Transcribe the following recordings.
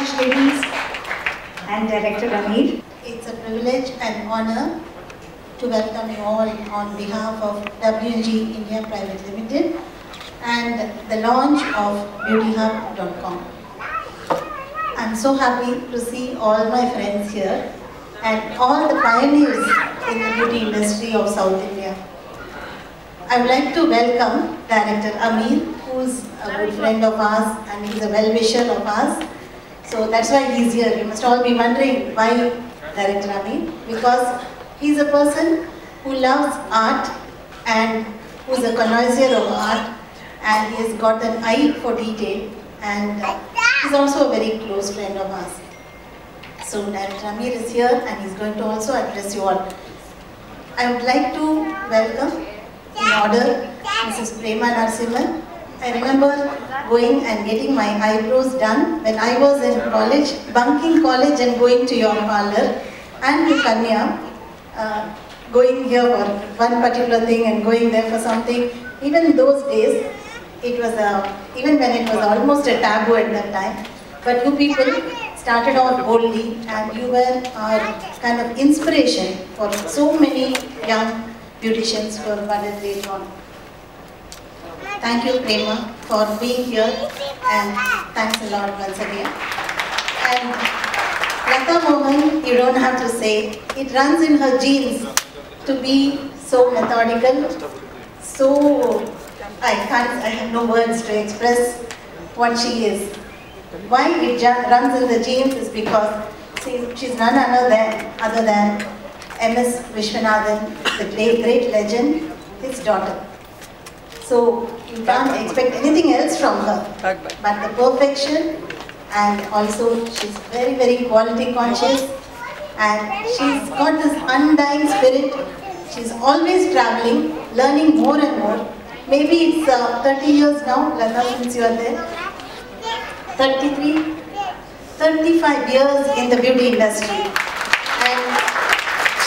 distinguished ladies and Director Amir. It's a privilege and honor to welcome you all on behalf of WNG India Private Limited and the launch of beautyhub.com. I'm so happy to see all my friends here and all the pioneers in the beauty industry of South India. I would like to welcome Director Amir, who's a good friend of ours and he's a well-wisher of ours. So that's why he's here. You must all be wondering why Director Amir, because he's a person who loves art and who's a connoisseur of art, and he has got an eye for detail, and he's also a very close friend of ours. So Director Amir is here and he's going to also address you all. I would like to welcome in order Mrs. Prema Narasimhan. I remember going and getting my eyebrows done when I was in college, bunking college and going to your parlor, and to Kanya, going here for one particular thing and going there for something. Even in those days, it was even when it was almost a taboo at that time, but you people started off boldly and you were our kind of inspiration for so many young beauticians who have budded later on. Thank you, Prema, for being here, and thanks a lot once again. And Lata Mohan, you don't have to say, it runs in her genes to be so methodical, so I have no words to express what she is. Why it runs in the genes is because she's none other than M.S. Vishwanathan, the great legend, his daughter. So you can't expect anything else from her, but the perfection, and also she's very quality conscious, and she's got this undying spirit. She's always traveling, learning more and more. Maybe it's 30 years now, Lata, since you are there. 33, 35 years in the beauty industry, and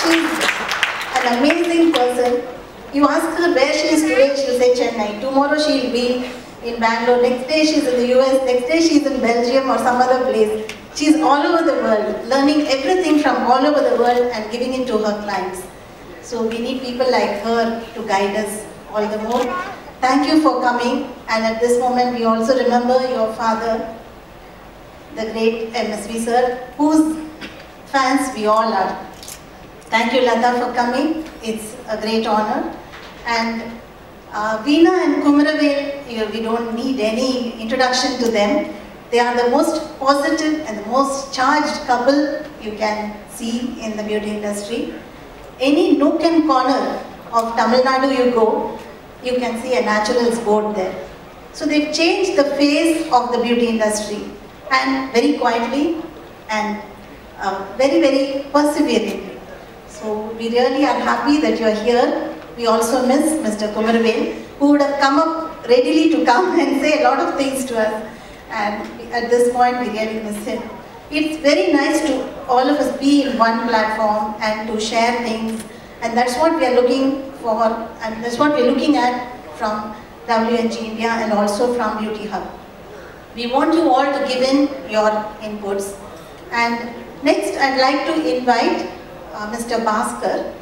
she's an amazing person. You ask her where she is today, she'll say Chennai. Tomorrow she'll be in Bangalore. Next day she's in the US. Next day she's in Belgium or some other place. She's all over the world, learning everything from all over the world and giving it to her clients. So we need people like her to guide us all the more. Thank you for coming. And at this moment we also remember your father, the great MSV sir, whose fans we all are. Thank you, Lata, for coming. It's a great honor. And Veena and Kumaravel, we don't need any introduction to them. They are the most positive and the most charged couple you can see in the beauty industry. Any nook and corner of Tamil Nadu you go, you can see a naturals board there. So they've changed the face of the beauty industry, and very quietly and very perseveringly. So we really are happy that you are here. We also miss Mr. Kumaravel, who would have come up readily to come and say a lot of things to us. And at this point, we really miss him. It's very nice to all of us be in one platform and to share things. And that's what we are looking for, and that's what we're looking at from WNG India and also from Beauty Hub. We want you all to give in your inputs. And next, I'd like to invite Mr. Bhaskar,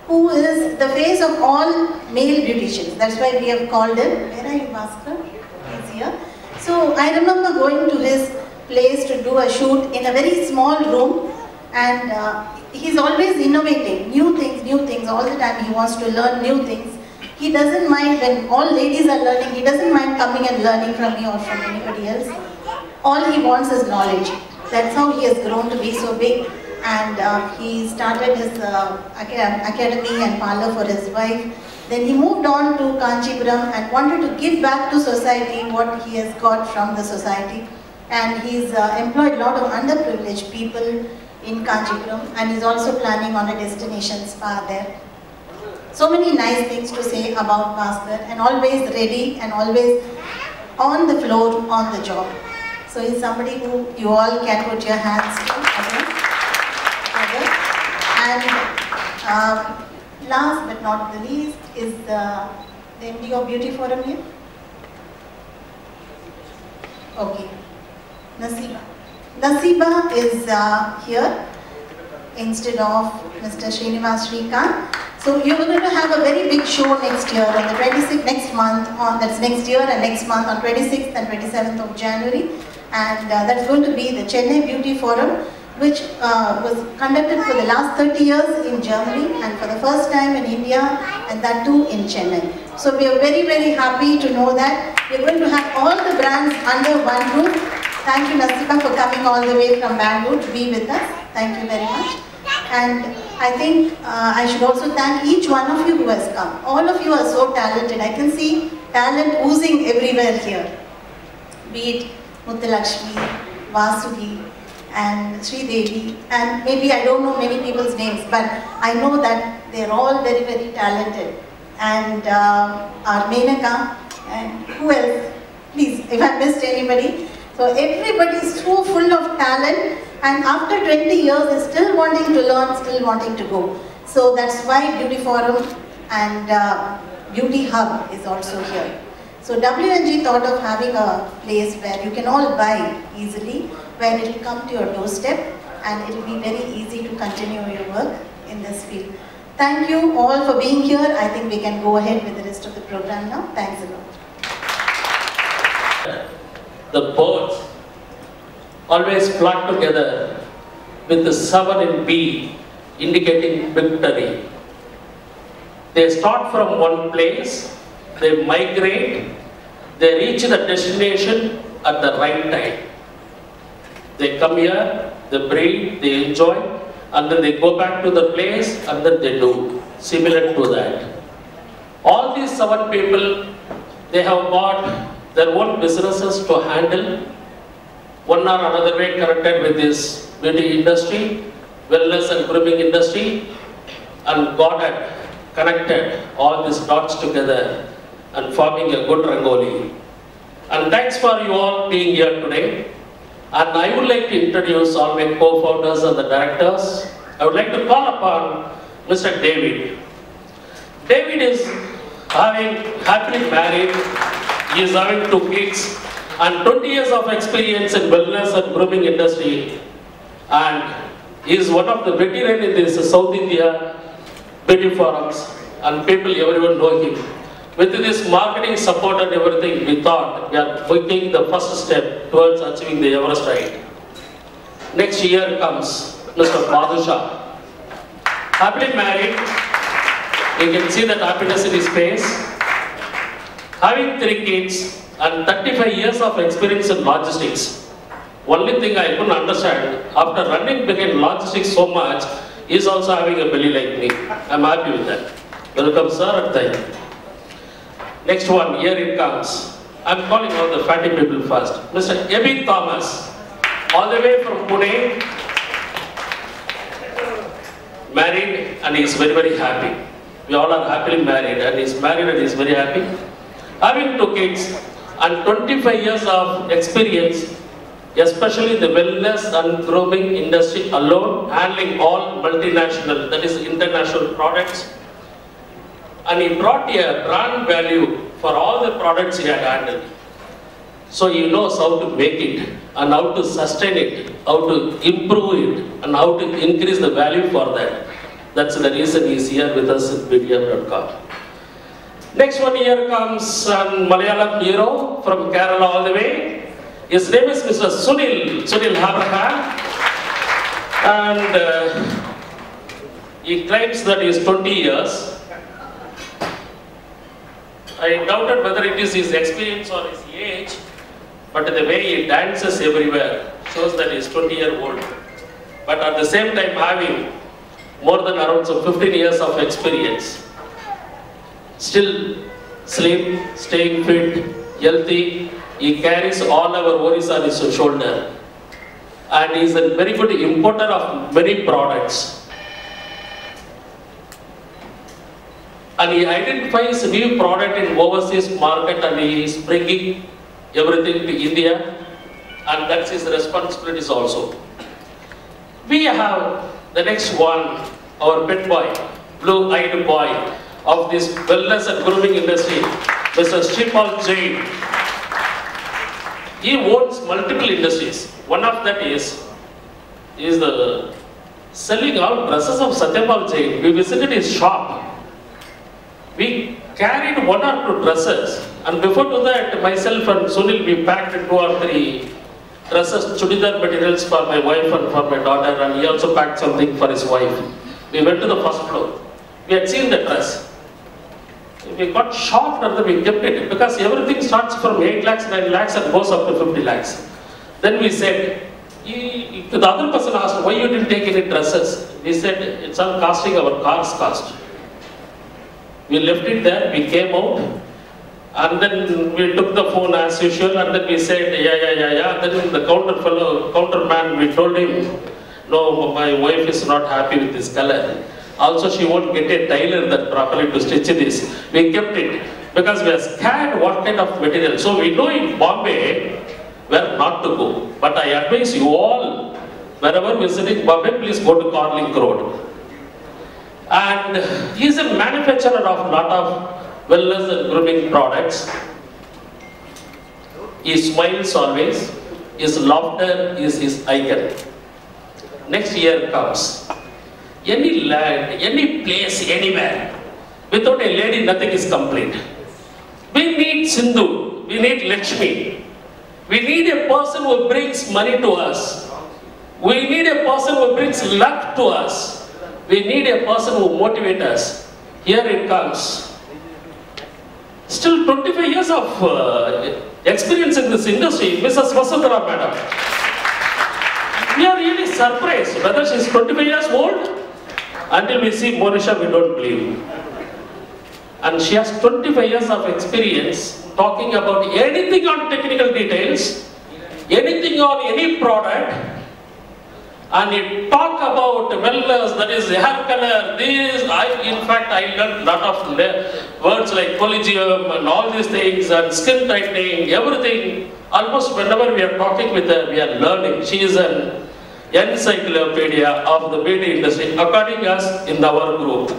who is the face of all male beauticians. That's why we have called him. Where are you, Bhaskar? He's here. So I remember going to his place to do a shoot in a very small room, and he's always innovating, new things all the time. He wants to learn new things. He doesn't mind when all ladies are learning, he doesn't mind coming and learning from me or from anybody else. All he wants is knowledge. That's how he has grown to be so big. And he started his academy and parlor for his wife. Then he moved on to Kanchipuram and wanted to give back to society what he has got from the society. And he's employed a lot of underprivileged people in Kanchipuram, and he's also planning on a destination spa there. So many nice things to say about Bhaskar, and always ready and always on the floor, on the job. So he's somebody who you all can put your hands to. And last but not the least is the MD of Beauty Forum here. Okay, Nasiba. Nasiba is here instead of Mr. Srinivas Srikant. So you're going to have a very big show next year on the 26th, next month, that's next year and next month on 26th and 27th of January. And that's going to be the Chennai Beauty Forum, which was conducted for the last 30 years in Germany and for the first time in India, and that too in Chennai. So we are very, very happy to know that we're going to have all the brands under one roof. Thank you, Nasiba, for coming all the way from Bangalore to be with us. Thank you very much. And I think I should also thank each one of you who has come. All of you are so talented. I can see talent oozing everywhere here. Be it Muthalakshmi, Vasugi, and Sridevi, and maybe I don't know many people's names, but I know that they're all very, very talented. And our Menaka, and who else? Please, if I missed anybody. So everybody is so full of talent, and after 20 years is still wanting to learn, still wanting to go. So that's why Beauty Forum and Beauty Hub is also here. So WNG thought of having a place where you can all buy easily, where it will come to your doorstep and it will be very easy to continue your work in this field. Thank you all for being here. I think we can go ahead with the rest of the program now. Thanks a lot. The birds always flock together with the 7 in B indicating victory. They start from one place, they migrate, they reach the destination at the right time. They come here, they breed, they enjoy, and then they go back to the place and then they do, similar to that. All these 7 people, they have got their own businesses to handle, one or another way connected with this beauty industry, wellness and grooming industry, and got it connected all these dots together and forming a good Rangoli. And thanks for you all being here today. And I would like to introduce all my co-founders and the directors. I would like to call upon Mr. David. David is happily married. He is having 2 kids and 20 years of experience in wellness and grooming industry. And he is one of the veterans in this South India beauty forums, and everyone know him. With this marketing support and everything, we thought we are taking the first step towards achieving the Everest height. Next year comes Mr. Madhusha. Happily married. You can see that happiness in his face. Having 3 kids and 35 years of experience in logistics. Only thing I couldn't understand, after running behind logistics so much, he is also having a belly like me. I'm happy with that. Welcome, sir, at time. Next one, here it comes. I'm calling all the fatty people first. Mr. Ebi Thomas, all the way from Pune, married, and he is very, very happy. We all are happily married, and he is married and he is very happy. Having 2 kids and 25 years of experience, especially in the wellness and grooming industry alone, handling all multinational, that is international products. And he brought a brand value for all the products he had handled. So he knows how to make it and how to sustain it, how to improve it, and how to increase the value for that. That's the reason he's here with us at btm.com. Next one, here comes Malayalam hero from Kerala all the way. His name is Mr. Sunil Abraham, and he claims that he is 20 years. I doubted whether it is his experience or his age, but the way he dances everywhere shows that he is 20-year-old. But at the same time having more than around 15 years of experience. Still slim, staying fit, healthy. He carries all our worries on his shoulder. And he is a very good importer of many products. And he identifies a new product in overseas market and he is bringing everything to India. And that's his responsibilities also. We have the next one, our pet boy, blue-eyed boy of this wellness and grooming industry, Mr. Sripal Jain. He owns multiple industries. One of that is the selling all dresses of Satyapal Jain. We visited his shop. We carried 1 or 2 dresses, and before to that, myself and Sunil, we packed 2 or 3 dresses, chudidar materials for my wife and for my daughter, and he also packed something for his wife. We went to the first floor. We had seen the dress. We got shocked and then we kept it, because everything starts from 8 lakhs, 9 lakhs and goes up to 50 lakhs. Then we said, the other person asked, why you didn't take any dresses? We said, it's all costing our car's cost. We left it there, we came out, and then we took the phone as usual, and then we said, yeah. Then the counter man, we told him, no, my wife is not happy with this color. Also, she won't get a tailor that properly to stitch this. We kept it, because we are scared what kind of material. So we know in Bombay where not to go. But I advise you all, wherever visiting Bombay, please go to Carling Road. And he is a manufacturer of lot of wellness and grooming products. He smiles always. His laughter is his icon. Next year comes. Any land, any place, anywhere, without a lady, nothing is complete. We need Sindhu. We need Lakshmi. We need a person who brings money to us. We need a person who brings luck to us. We need a person who motivates us. Here it comes. Still 25 years of experience in this industry, Mrs. Vasundhara Madam. We are really surprised whether she is 25 years old. Until we see Monisha, we don't believe. And she has 25 years of experience talking about anything on technical details, anything on any product, and you talk about wellness, that is hair color, this, in fact, I learned a lot of words like collegium and all these things, and skin tightening, everything. Almost whenever we are talking with her, we are learning. She is an encyclopedia of the beauty industry, according to us in our group,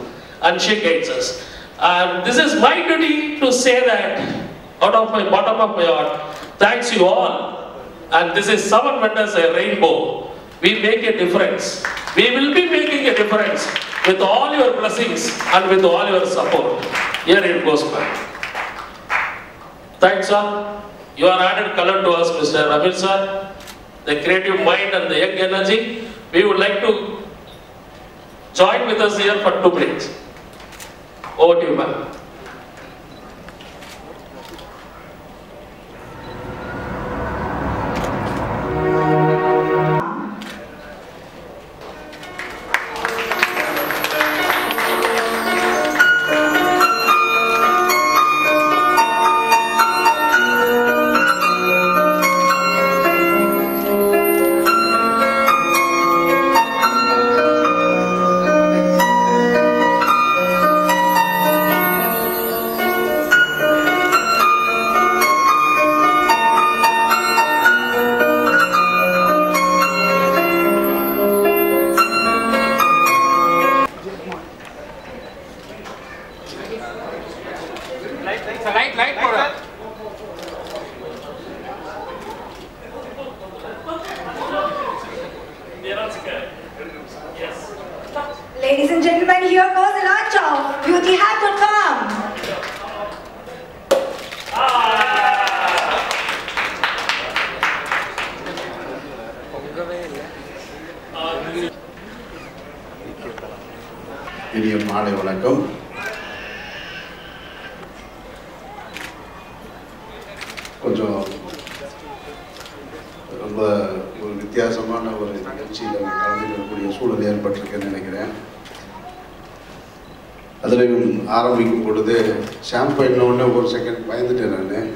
and she guides us. And this is my duty to say that out of my bottom of my heart, thanks you all. And this is 7 Wonders, a rainbow. We make a difference. We will be making a difference with all your blessings and with all your support. Here it goes back. Thanks, sir. You are added color to us, Mr. Ramil sir. The creative mind and the young energy. We would like to join with us here for 2 minutes. Over to you, ma'am. Ladies and gentlemen, here goes the launch of beautyhack.com. இனிய மாலை வணக்கம். கொஞ்சம் ரொம்ப ஒரு வித்தியாசமான ஒரு நிகழ்ச்சியில் கலந்துக்கக்கூடிய சூழல் ஏற்பட்டிருக்குன்னு நினைக்கிறேன். அதில் ஆரம்பிக்கும் பொழுது ஷாம்பைன்னொன்னே ஒரு செகண்ட் பயந்துட்டேன். நான்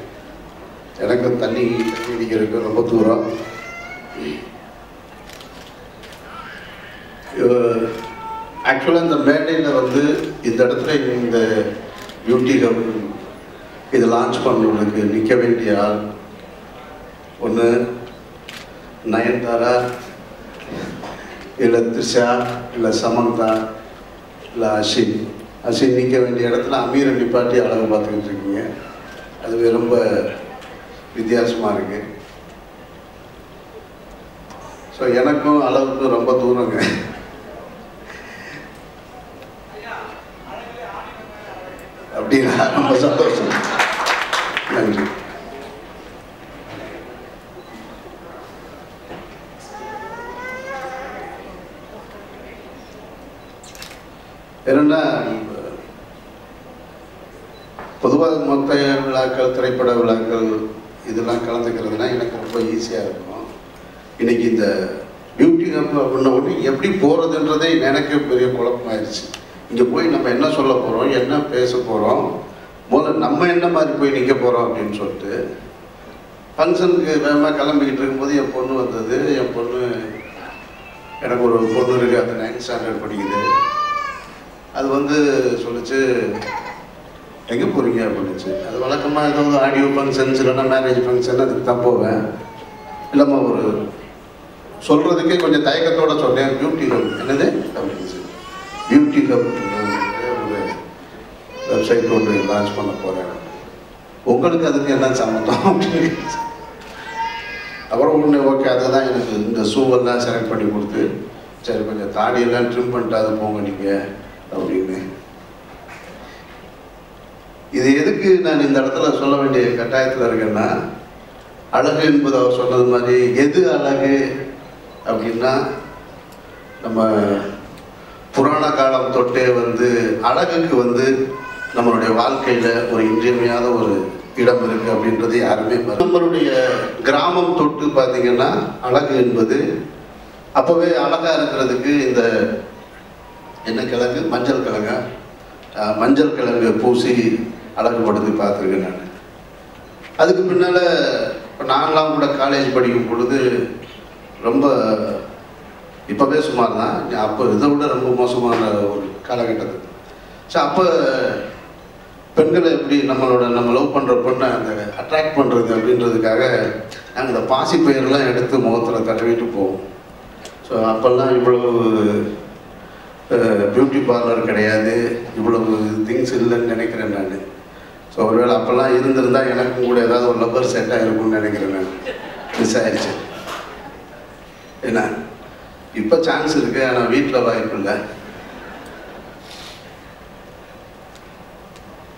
எனக்கு தண்ணி அடிக்கிறதுக்கு ரொம்ப தூரம். ஆக்சுவலாக இந்த மேடையில் வந்து இந்த இடத்துல இந்த பியூட்டி ஹப் இதை லான்ச் பண்ணுறதுக்கு நிற்க வேண்டிய ஆள் ஒன்று நயன்தாரா, இல்லை த்ரிஷா, இல்லை சமந்தா, இல்லை அஷின். அஷின் நிற்க வேண்டிய இடத்துல அமீரை நிப்பாட்டி அழகு பார்த்துக்கிட்டு இருக்கீங்க. அது ரொம்ப வித்தியாசமாக இருக்குது. ஸோ எனக்கும் அளவுக்கும் ரொம்ப தூரங்க. அப்படின்னா ரொம்ப சந்தோஷம். நன்றி. என்னன்னா, பொதுவாக மொத்த விழாக்கள், திரைப்பட விழாக்கள் இதெல்லாம் கலந்துக்கிறதுனா எனக்கு ரொம்ப ஈஸியாக இருக்கும். இன்னைக்கு இந்த பியூட்டி ஹப் அப்படின்ன உடனே எப்படி போகிறதுன்றதே எனக்கு பெரிய குழப்பமாயிருச்சு. இங்கே போய் நம்ம என்ன சொல்ல போகிறோம், என்ன பேச போகிறோம், முதல்ல நம்ம என்ன மாதிரி போய் நிற்க போகிறோம் அப்படின்னு சொல்லிட்டு ஃபங்க்ஷனுக்கு வேகமாக கிளம்பிக்கிட்டு இருக்கும்போது என் பொண்ணு வந்தது. என் பொண்ணு, எனக்கு ஒரு பொண்ணு இருக்குது, அது 9th ஸ்டாண்டர்ட் படிக்குது. அது வந்து சொல்லிச்சு, எங்கே போகிறீங்க அப்படின்னுச்சு. அது வழக்கமாக ஏதாவது ஆடியோ ஃபங்க்ஷன்ஸ் இல்லைன்னா மேரேஜ் ஃபங்க்ஷன் அதுக்கு தான் போவேன். இல்லைம்மா ஒரு சொல்கிறதுக்கே கொஞ்சம் தயக்கத்தோடு சொன்னேன், பியூட்டி ஹப். என்னது அப்படின்னுச்சு. பியூட்டி ஹப் ஒரு வெப்சைட் ஒன்று லான்ச் பண்ண போகிறேன், உங்களுக்கு அதுக்கு என்ன சம்மந்தம் அப்படின்னு. அப்புறம் ஒன்று ஓகே, அதை தான் எனக்கு இந்த ஷூவெல்லாம் செலக்ட் பண்ணி கொடுத்து, சரி கொஞ்சம் தாடியெல்லாம் ட்ரிம் பண்ணிட்டு அதை போங்க நீங்கள் அப்படின்னு. இது எதுக்கு நான் இந்த இடத்துல சொல்ல வேண்டிய கட்டாயத்தில் இருக்கேன்னா, அழகு என்பது அவர் சொன்னது மாதிரி எது அழகு அப்படின்னா, நம்ம புராண காலம் தொட்டே வந்து அழகுக்கு வந்து நம்மளுடைய வாழ்க்கையில் ஒரு இன்றியமையாத ஒரு இடம் இருக்குது அப்படின்றது யாருமே. நம்மளுடைய கிராமம் தொட்டு பார்த்திங்கன்னா அழகு என்பது அப்போவே அழகாக இருக்கிறதுக்கு இந்த என்ன கிழங்கு, மஞ்சள் கிழங்கா, மஞ்சள் கிழங்கு பூசி அழகுபடுத்தி பார்த்துருக்கேன் நான். அதுக்கு பின்னால் இப்போ நாங்களாம் கூட காலேஜ் படிக்கும் பொழுது ரொம்ப இப்போவே சுமார் தான், அப்போ இதை விட ரொம்ப மோசமான ஒரு காலகட்டத்துக்கு. ஸோ அப்போ பெண்களை எப்படி நம்ம லவ் பண்ணுற பொண்ணை அந்த அட்ராக்ட் பண்ணுறது அப்படின்றதுக்காக நாங்கள் இந்த பாசி பயிரெலாம் எடுத்து முகத்தில் தடவிட்டு போவோம். ஸோ அப்போல்லாம் இவ்வளவு பியூட்டி பார்லர் கிடையாது, இவ்வளவு திங்ஸ் இல்லைன்னு நினைக்கிறேன் நான். ஸோ ஒருவேளை அப்போல்லாம் இருந்திருந்தால் எனக்கும் கூட ஏதாவது ஒரு லப்பர் செட்டாக இருக்கும்னு நினைக்கிறேன் நான். மிஸ் ஆயிடுச்சு. ஏன்னா இப்போ சான்ஸ் இருக்குது, ஆனால் வீட்டில் வாய்ப்பு இல்லை.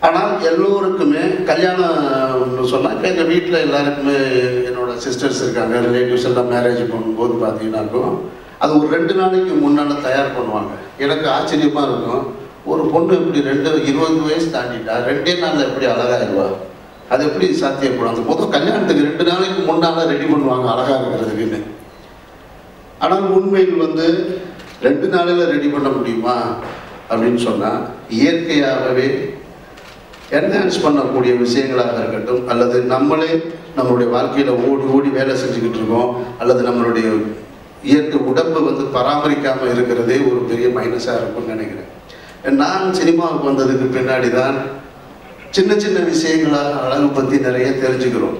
ஆனால் எல்லோருக்குமே கல்யாணம்னு சொன்னால், இப்போ எங்கள் வீட்டில் எல்லாருக்குமே என்னோடய சிஸ்டர்ஸ் இருக்காங்க, ரிலேட்டிவ்ஸ் எல்லாம் மேரேஜ் பண்ணும்போது பார்த்தீங்கன்னாக்கும் அது ஒரு 2 நாளைக்கு முன்னால் தயார் பண்ணுவாங்க. எனக்கு ஆச்சரியமாக இருக்கும், ஒரு பொண்ணு இப்படி 20 வயசு தாண்டிட்டா 2 நாளில் எப்படி அழகாயிருவா, அது எப்படி சாத்தியப்படும்? அந்த மொத்தம் கல்யாணத்துக்கு 2 நாளைக்கு முன்னால் ரெடி பண்ணுவாங்க அழகாக இருக்கிறதுக்குன்னு. ஆனால் உண்மையில் வந்து 2 நாளில் ரெடி பண்ண முடியுமா அப்படின்னு சொன்னால், இயற்கையாகவே என்ஹான்ஸ் பண்ணக்கூடிய விஷயங்களாக இருக்கட்டும், அல்லது நம்மளே நம்மளுடைய வாழ்க்கையில் ஓடி ஓடி வேலை செஞ்சுக்கிட்டு இருக்கோம், அல்லது நம்மளுடைய இயற்கை உடம்பு வந்து பராமரிக்காமல் இருக்கிறதே ஒரு பெரிய மைனஸாக இருக்கும்னு நினைக்கிறேன். நான் சினிமாவுக்கு வந்ததுக்கு பின்னாடி தான் சின்ன சின்ன விஷயங்களாக அழகு பற்றி நிறைய தெரிஞ்சுக்கிறோம்.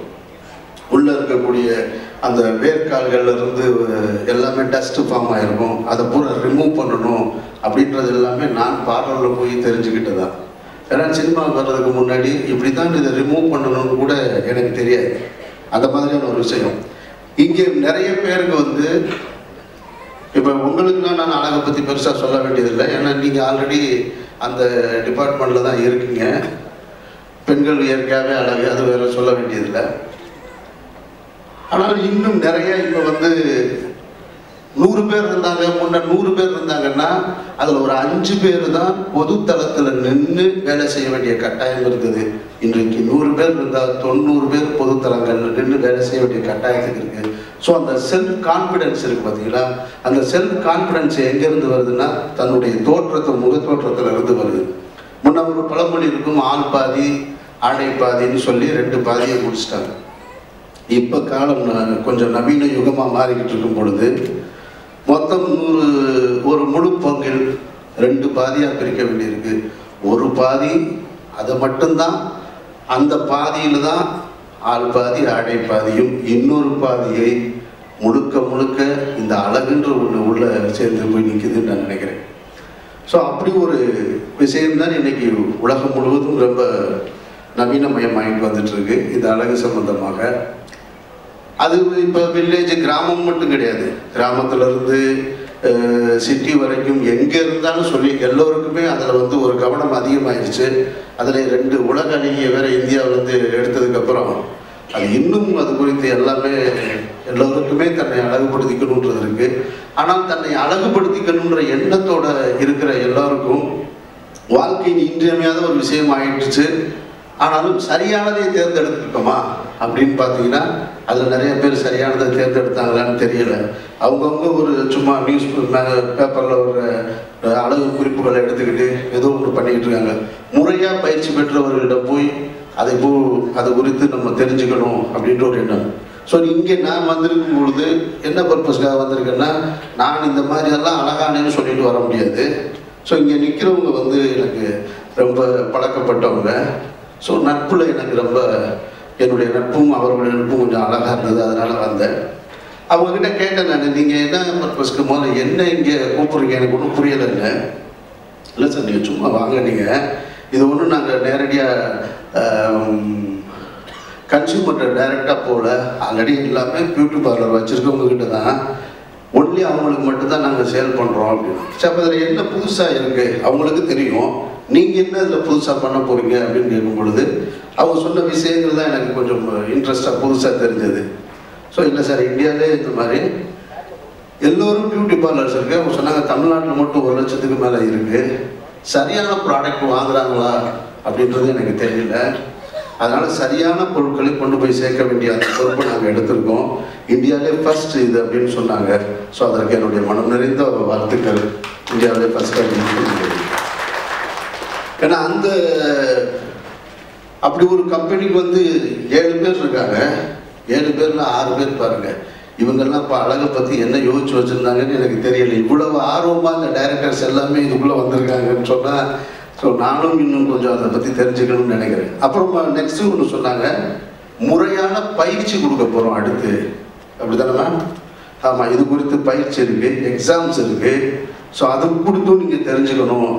உள்ளே இருக்கக்கூடிய அந்த வேர்க்கால்கள்லேருந்து எல்லாமே டஸ்ட்டு ஃபார்ம் ஆகிருக்கும், அதை பூரா ரிமூவ் பண்ணணும் அப்படின்றது எல்லாமே நான் பார்லரில் போய் தெரிஞ்சுக்கிட்டு தான். ஏன்னா சினிமாவுக்கு வர்றதுக்கு முன்னாடி இப்படி தான் இதை ரிமூவ் பண்ணணும்னு கூட எனக்கு தெரியாது. அந்த மாதிரியான ஒரு விஷயம் இங்கே நிறைய பேருக்கு வந்து, இப்போ உங்களுக்குலாம் நான் அழகை பற்றி பெருசாக சொல்ல வேண்டியதில்லை, ஏன்னா நீங்கள் ஆல்ரெடி அந்த டிபார்ட்மெண்ட்டில் தான் இருக்கீங்க. பெண்கள் இயற்கையாகவே அழகு, அது வேறு சொல்ல வேண்டியதில்லை. ஆனால் இன்னும் நிறைய இப்போ வந்து 100 பேர் இருந்தாங்க, முன்ன 100 பேர் இருந்தாங்கன்னா அதில் ஒரு 5 பேர் தான் பொது தளத்தில் நின்று வேலை செய்ய வேண்டிய கட்டாயம் இருக்குது. இன்றைக்கு 100 பேர் இருந்தால் 90 பேர் பொது தளங்களில் நின்று வேலை செய்ய வேண்டிய கட்டாயத்துக்கு இருக்குது. ஸோ அந்த செல்ஃப் கான்ஃபிடென்ஸ் இருக்குது பார்த்தீங்களா, அந்த செல்ஃப் கான்ஃபிடென்ஸ் எங்கேருந்து வருதுன்னா தன்னுடைய தோற்றத்தை, முகத்தோற்றத்தில் இருந்து வருது. முன்ன ஒரு பழமொழி இருக்கும், ஆள் பாதி ஆடை பாதின்னு சொல்லி 2 பாதியை முடிச்சிட்டாங்க. இப்போ காலம் கொஞ்சம் நவீன யுகமாக மாறிக்கிட்டு இருக்கும் பொழுது மொத்தம் 100 ஒரு முழு பங்கில் 2 பாதியாக பிரிக்க வேண்டியிருக்கு. ஒரு பாதி அதை மட்டும்தான், அந்த பாதியில் தான் ஆள் பாதி ஆடை பாதியும், இன்னொரு பாதியை முழுக்க முழுக்க இந்த அழகுன்ற ஒன்று உள்ள சேர்ந்து போய் நிற்குதுன்னு நான் நினைக்கிறேன். ஸோ அப்படி ஒரு விஷயம்தான் இன்னைக்கு உலகம் முழுவதும் ரொம்ப நவீனமயமாகிட்டு வந்துட்டுருக்கு இந்த அழகு சம்பந்தமாக. அது இப்போ வில்லேஜ் கிராமம் மட்டும் கிடையாது, கிராமத்திலேருந்து சிட்டி வரைக்கும் எங்கே இருந்தாலும் சொல்லி எல்லோருக்குமே அதில் வந்து ஒரு கவனம் அதிகமாகிடுச்சு. அதில் 2 உலக அணியை வேறு இந்தியாவிலேருந்து எடுத்ததுக்கப்புறம் அது இன்னும் அது குறித்து எல்லாமே எல்லோருக்குமே தன்னை அழகுபடுத்திக்கணுன்றது இருக்குது. ஆனால் தன்னை அழகுபடுத்திக்கணுன்ற எண்ணத்தோடு இருக்கிற எல்லோருக்கும் வாழ்க்கையின் இன்றியமையாத ஒரு விஷயம் ஆயிடுச்சு. ஆனாலும் சரியானதை தேர்ந்தெடுத்துருக்கோமா அப்படின்னு பார்த்தீங்கன்னா அதில் நிறைய பேர் சரியானதை தேர்ந்தெடுத்தாங்களான்னு தெரியல. அவங்கவுங்க ஒரு சும்மா நியூஸ் பேப்பரில் ஒரு அழகு குறிப்புகளை எடுத்துக்கிட்டு ஏதோ ஒன்று பண்ணிக்கிட்டு இருக்காங்க. முறையாக பயிற்சி பெற்றவர்களிடம் போய் அது குறித்து நம்ம தெரிஞ்சுக்கணும் அப்படின்ற ஒரு எண்ணம். ஸோ இங்கே நான் வந்திருக்கும் பொழுது என்ன பர்பஸ்க்காக வந்திருக்கேன்னா, நான் இந்த மாதிரியெல்லாம் அழகானேன்னு சொல்லிட்டு வர முடியாது. ஸோ இங்கே நிற்கிறவங்க வந்து எனக்கு ரொம்ப பழக்கப்பட்டவங்க. ஸோ நட்பில் எனக்கு ரொம்ப என்னுடைய நட்பும் அவர்களுடைய நட்பும் கொஞ்சம் அழகாக இருந்தது. அதனால் வந்தேன். அவங்கக்கிட்ட கேட்டேன் நான், நீங்கள் என்ன பர்பஸ்க்கு முதல்ல என்ன இங்கே கூப்பிட்றீங்க, எனக்கு ஒன்றும் புரியலைங்க. இல்லை சார், நீங்கள் சும்மா வாங்க, நீங்கள் இது ஒன்றும் நாங்கள் நேரடியாக கன்சியூமர்கிட்ட டைரெக்டாக போகல. ஆல்ரெடி எல்லாமே பியூட்டி பார்லர் வச்சுருக்கவங்கக்கிட்ட தான், ஒன்லி அவங்களுக்கு மட்டும்தான் நாங்கள் சேல் பண்ணுறோம் அப்படின்னு. சரி, அப்போ அதில் என்ன புதுசாக இருக்குது அவங்களுக்கு தெரியும், நீங்கள் என்ன இதில் புதுசாக பண்ண போகிறீங்க அப்படின்னு கேட்கும் பொழுது அவங்க சொன்ன விஷயங்கள் தான் எனக்கு கொஞ்சம் இன்ட்ரெஸ்டாக புதுசாக தெரிஞ்சது. ஸோ இல்லை சார், இந்தியாவிலே இந்த மாதிரி எல்லோரும் பியூட்டி பார்லர்ஸ் இருக்குது. அவங்க சொன்னாங்க தமிழ்நாட்டில் மட்டும் 1 லட்சத்துக்கு மேலே இருக்குது. சரியான ப்ராடக்ட் வாங்குறாங்களா அப்படின்றது எனக்கு தெரியல. அதனால் சரியான பொருட்களை கொண்டு போய் சேர்க்க வேண்டிய அந்த பொறுப்பை நாங்கள் எடுத்திருக்கோம். இந்தியாவிலே ஃபர்ஸ்ட் இது அப்படின்னு சொன்னாங்க. ஸோ அதற்கு என்னுடைய மனம் நிறைந்த வாழ்த்துக்கள். இந்தியாவிலே ஃபர்ஸ்ட் அப்படின்னு சொல்லுங்கள். ஏன்னா அப்படி ஒரு கம்பெனிக்கு வந்து 7 பேர் இருக்காங்க. 7 பேரில் 6 பேர் பாருங்கள். இவங்கெல்லாம் இப்போ அழகை பற்றி என்ன யோசிச்சு வச்சுருந்தாங்கன்னு எனக்கு தெரியல. இவ்வளவு ஆர்வமாக இந்த டைரக்டர்ஸ் எல்லாமே இதுக்குள்ளே வந்திருக்காங்கன்னு சொன்னால், ஸோ நானும் இன்னும் கொஞ்சம் அதை பற்றி தெரிஞ்சுக்கணும்னு நினைக்கிறேன். அப்புறம் நெக்ஸ்ட்டு ஒன்று சொன்னாங்க, முறையான பயிற்சி கொடுக்க போகிறோம் அடுத்து. அப்படி தானே மேம்? ஆமாம், இது குறித்து பயிற்சி இருக்குது, எக்ஸாம்ஸ் இருக்குது. ஸோ அது கொடுத்தும் நீங்கள் தெரிஞ்சுக்கணும்.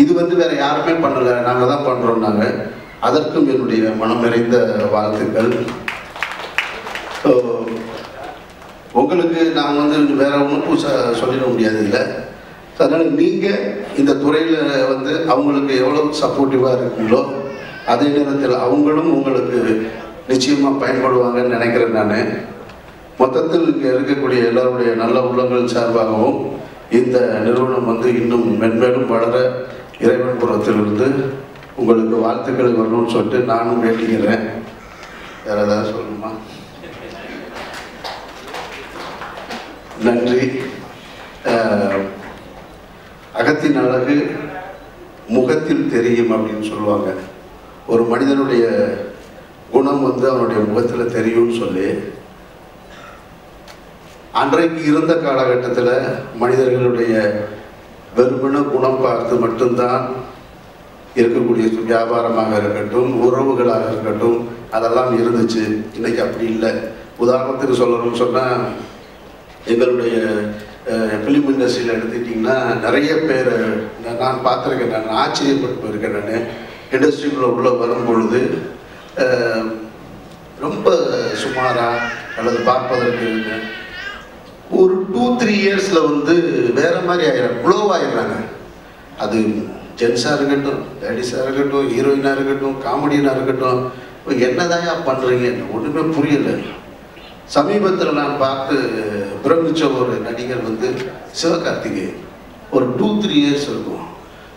இது வந்து வேறு யாருமே பண்ணலை, நாங்கள் தான் பண்ணுறோம்னாங்க. அதற்கும் என்னுடைய மனம் நிறைந்த வாழ்த்துக்கள். ஸோ உங்களுக்கு நான் வந்து வேற ஒன்றும் புதுசாக சொல்லிட முடியாது இல்லை. அதனால் நீங்கள் இந்த துறையில் வந்து அவங்களுக்கு எவ்வளோ சப்போர்ட்டிவாக இருக்கீங்களோ அதே நேரத்தில் அவங்களும் உங்களுக்கு நிச்சயமாக பயன்படுவாங்கன்னு நினைக்கிறேன். நான் மொத்தத்தில் இங்கே இருக்கக்கூடிய எல்லாருடைய நல்ல உள்ளங்கள் சார்பாகவும் இந்த நிறுவனம் வந்து இன்னும் மென்மேலும் வளர இறைவன் புறத்திலிருந்து உங்களுக்கு வாழ்த்துக்களை வரணும்னு சொல்லிட்டு நானும் வேண்டிக்கிறேன். வேறு ஏதாவது சொல்லணுமா? நன்றி. அகத்தின் அழகு முகத்தில் தெரியும் அப்படின்னு சொல்லுவாங்க. ஒரு மனிதனுடைய குணம் வந்து அவனுடைய முகத்தில் தெரியும்னு சொல்லி, அன்றைக்கு இருந்த காலகட்டத்தில் மனிதர்களுடைய வெறுமன குணம் பார்த்து மட்டும்தான் இருக்கக்கூடிய வியாபாரமாக இருக்கட்டும், உறவுகளாக இருக்கட்டும், அதெல்லாம் இருந்துச்சு. இன்னைக்கு அப்படி இல்லை. உதாரணத்துக்கு சொல்லணும்னு சொன்னால், எங்களுடைய ஃபிலிம் இண்டஸ்ட்ரியில் எடுத்துக்கிட்டிங்கன்னா நிறைய பேர் நான் பார்த்துருக்கேன். நான் ஆச்சரியப்பட்டு போயிருக்கேன். நான் இண்டஸ்ட்ரிக்குள்ளே உள்ளே வரும்பொழுது ரொம்ப சுமாராக அல்லது பார்ப்பதற்கு ஒரு 2-3 இயர்ஸில் வந்து வேறு மாதிரி ஆகிடும், க்ளோ ஆகிடுறாங்க. அது ஜென்ஸாக இருக்கட்டும், லேடிஸாக இருக்கட்டும், ஹீரோயினாக இருக்கட்டும், காமெடியனாக இருக்கட்டும். இப்போ என்னதான் பண்ணுறீங்க ஒன்றுமே புரியலை. சமீபத்தில் நான் பார்த்து பிரமிச்ச ஒரு நடிகர் வந்து சிவகார்த்திகேயன். ஒரு 2-3 இயர்ஸ் இருக்கும்,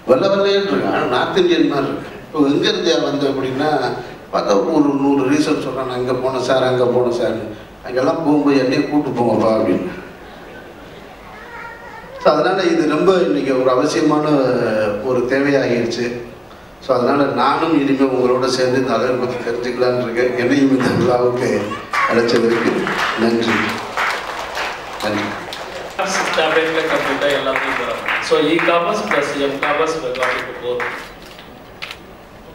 வெள்ளை வெள்ளைன்னு இருக்கு. ஆனால் நார்த் இந்தியன் மாதிரி இருக்கு. இப்போ எங்கேருந்தே வந்து அப்படின்னா பார்த்தா ஒரு 100 ரீசன் சொல்கிறேன். நான் இங்கே போனேன் சார், அங்கே போனேன் சார், அங்கெல்லாம் போகும்போது என்னையும் கூப்பிட்டு போங்கப்பா அப்படின்னு. ஸோ அதனால் இது ரொம்ப இன்றைக்கி ஒரு அவசியமான ஒரு தேவையாகிடுச்சு. ஸோ அதனால் நானும் இனிமேல் உங்களோட சேர்ந்து இந்த அழகை பற்றி தெரிஞ்சுக்கலான்னு இருக்கேன். என்னையும் இந்த விழாவுக்கு அழைச்சதற்கு நன்றி. நன்றி. So e-commerce plus m-commerce we got it both.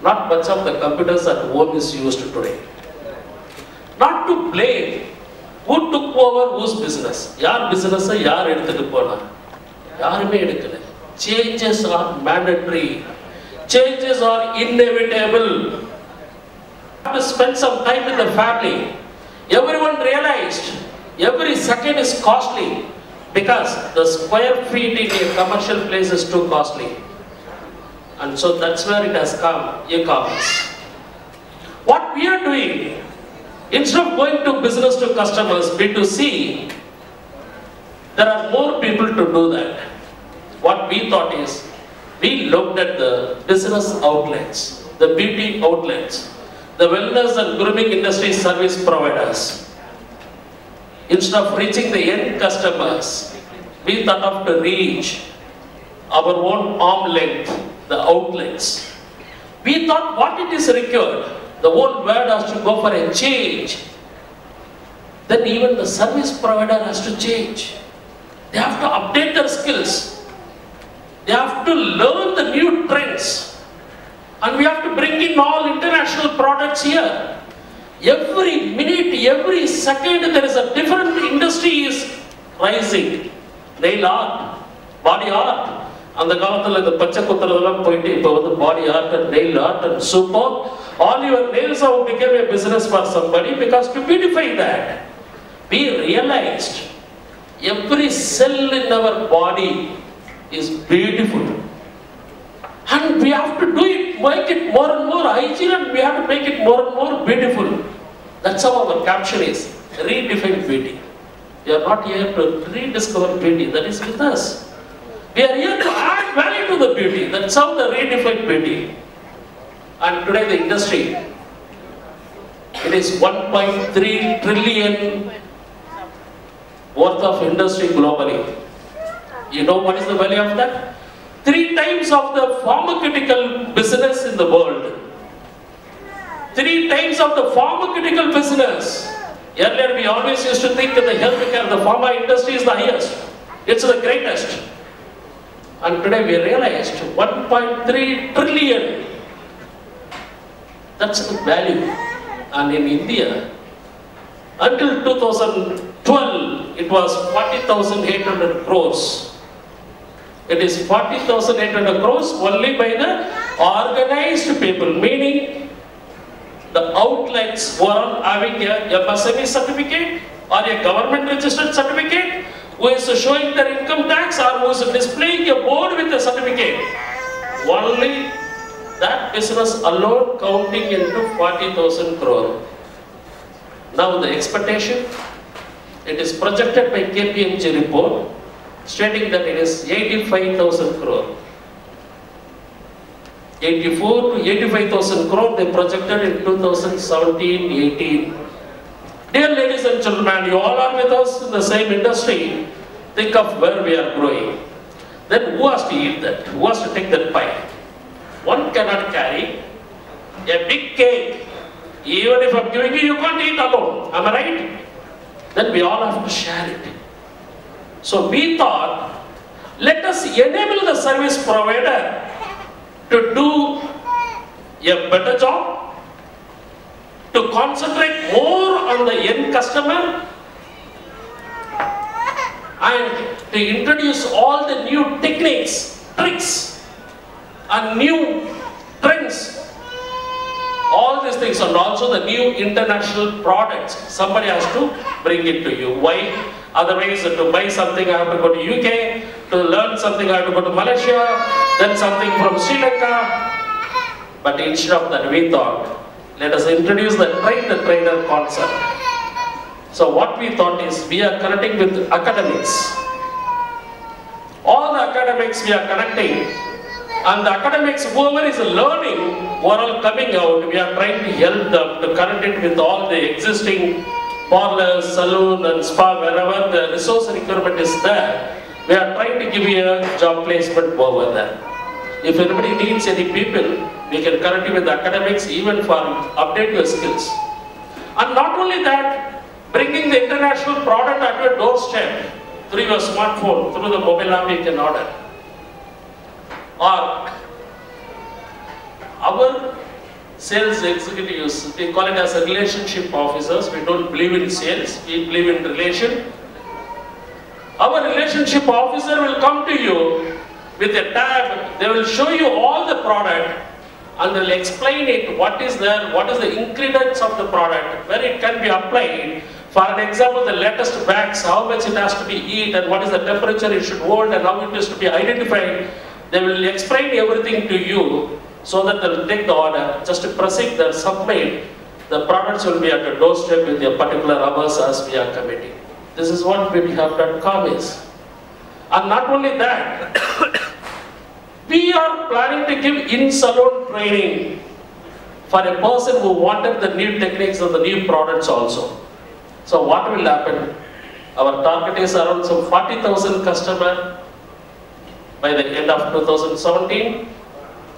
Not much of the computers at home is used today. Not to blame who took over whose business. Yaar business yaar eduthu pona. Yarume edukala. Changes are mandatory. Changes are inevitable. You have to spend some time with the family. Everyone realized every second is costly because the square feet in a commercial place is too costly. And so that's where it has come, e-commerce. What we are doing, instead of going to business to customers, B2C, there are more people to do that. What we thought is, we looked at the business outlets, the beauty outlets, the wellness and grooming industry service providers. Instead of reaching the end customers, we thought of to reach our own arm length, the outlets. We thought what it is required, the whole world has to go for a change. Then even the service provider has to change. They have to update their skills. They have to learn the new trends. And we have to bring in all international products here. Every minute, every second, there is a different industry is rising. Nail art, body art. And the காலத்துல இந்த பச்சை குத்துறதெல்லாம் போயிட்டு இப்போ வந்து body art and nail art and super. All your nails have become a business for somebody because to beautify that, we realized every cell in our body is beautiful. And we have to do it, make it more and more hygiene, and we have to make it more and more beautiful. That's how our caption is, redefine beauty. We are not here to rediscover beauty, that is with us. We are here to add value to the beauty. That's how the redefined beauty. And today the industry, it is 1.3 trillion worth of industry globally. You know what is the value of that? 3 times of the pharmaceutical business in the world. 3 times of the pharmaceutical business. Earlier we always used to think that the healthcare, the pharma industry is the highest. It's the greatest. And today we realized 1.3 trillion. That's the value. And in India, until 2012, it was 40,800 crores. It is 40,800 crores only by the organized people, meaning the outlets who are having a MSME certificate or a government registered certificate, who is showing their income tax or who is displaying a board with a certificate. Only that business alone counting into 40,000 crore. Now the expectation, it is projected by KPMG report stating that it is 85,000 crore. 84 to 85,000 crore they projected in 2017-18. Dear ladies and gentlemen, you all are with us in the same industry. Think of where we are growing. Then who has to eat that? Who has to take that pie? One cannot carry a big cake. Even if I'm giving you can't eat alone. Am I right? Then we all have to share it. So we thought, let us enable the service provider to do a better job, to concentrate more on the end customer, and to introduce all the new techniques, tricks, and new trends, all these things, and also the new international products. Somebody has to bring it to you. Why? Otherwise, to buy something I have to go to UK, to learn something I have to go to Malaysia, then something from Sri Lanka. But instead of that, we thought, let us introduce the train the trainer concept. So what we thought is, we are connecting with academics. All the academics we are connecting, and the academics, whoever is learning, who are all coming out, we are trying to help them to connect it with all the existing parlors, saloon and spa, wherever the resource requirement is there. We are trying to give you a job placement over there. If anybody needs any people, we can connect you with academics even for update your skills. And not only that, bringing the international product at your doorstep through your smartphone, through the mobile app you can order. Or our sales executives, we call it as a relationship officers. We don't believe in sales, we believe in relation. Our relationship officer will come to you with a tab. They will show you all the product and they'll explain it, what is there, what is the ingredients of the product, where it can be applied. For an example, the latest wax, how much it has to be heat and what is the temperature it should hold and how it is to be identified. They will explain everything to you so that they will take the order. Just to proceed their submit, the products will be at the doorstep with a particular hours as we are committing. This is what beautyhub.com is. And not only that, we are planning to give in-salon training for a person who wanted the new techniques and the new products also. So what will happen? Our target is around some 40,000 customers by the end of 2017.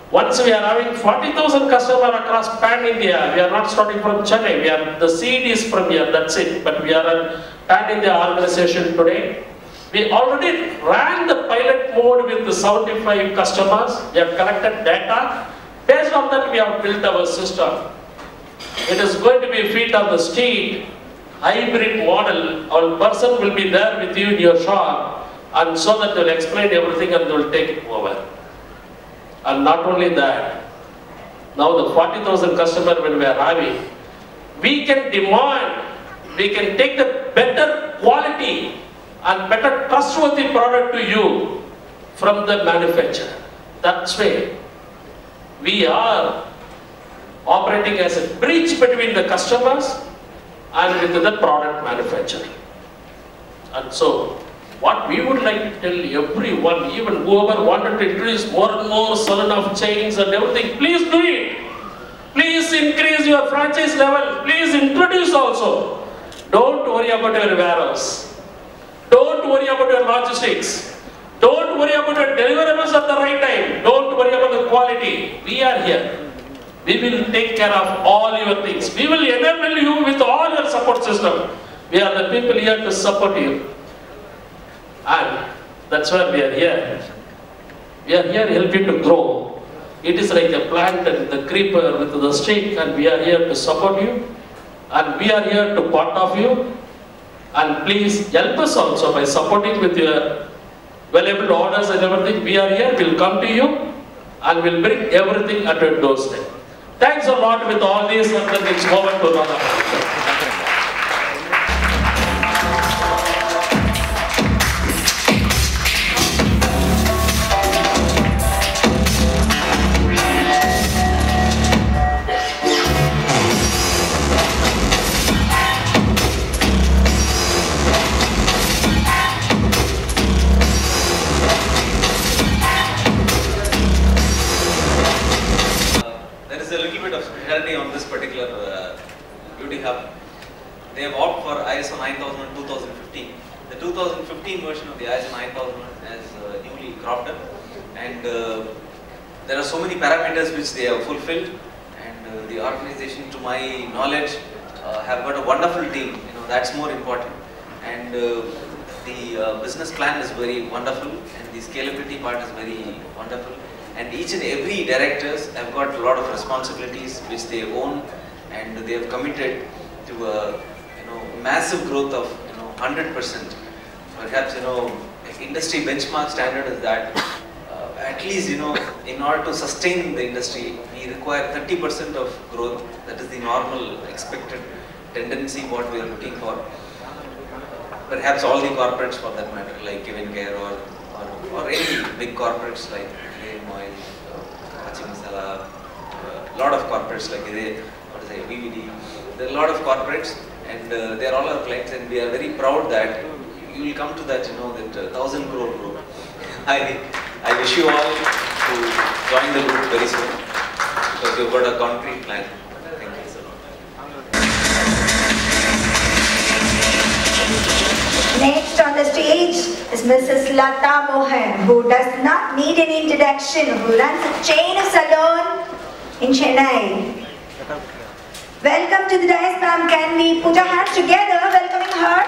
Once we are having 40,000 customers across pan-India, we are not starting from Chennai, the seed is from here, that's it. But we are a pan-India organization today. We already ran the pilot mode with the 75 customers. We have collected data. Based on that, we have built our system. It is going to be feet on the street, hybrid model. Our person will be there with you in your shop, and so that they will explain everything and they will take it over. And not only that, now the 40,000 customers when we are having, we can demand, we can take the better quality and better trustworthy product to you from the manufacturer. That's why we are operating as a bridge between the customers and with the product manufacturer. And so, what we would like to tell everyone, even whoever wanted to introduce more and more salon of chains and everything, please do it. Please increase your franchise level. Please introduce also. Don't worry about your warehouse. Don't worry about your logistics. Don't worry about your deliverables at the right time. Don't worry about the quality. We are here. We will take care of all your things. We will enable you with all your support system. We are the people here to support you. And that's why we are here. We are here to help you to grow. It is like a plant and the creeper with the stick, and we are here to support you. And we are here to part of you. And please help us also by supporting with your valuable orders and everything. We are here, we'll come to you and we'll bring everything at your doorstep. Thanks a lot with all this, and then it's over to Radha. On this particular beauty hub, they have opted for ISO 9000 and 2015. The 2015 version of the ISO 9000 is newly cropped up, and there are so many parameters which they have fulfilled, and the organization, to my knowledge, have got a wonderful team. You know, that's more important, and the business plan is very wonderful, and the scalability part is very wonderful. And each and every directors have got a lot of responsibilities which they own, and they have committed to a massive growth of 100%. Perhaps industry benchmark standard is that at least in order to sustain the industry, we require 30% of growth. That is the normal expected tendency what we are looking for. Perhaps all the corporates for that matter, like Given Care or any big corporates like Oil, Hachi Masala, a lot of corporates like VVD. There are a lot of corporates, and they are all our clients, and we are very proud that you will come to that, that 1,000 crore group. I wish you all to join the group very soon, because you've got a concrete plan. Thank you so much. Next on the stage is Mrs. Lata Mohan, who does not need an introduction, who runs a chain of salon in Chennai. Welcome to the dais, ma'am. Can we put our hands together welcoming her?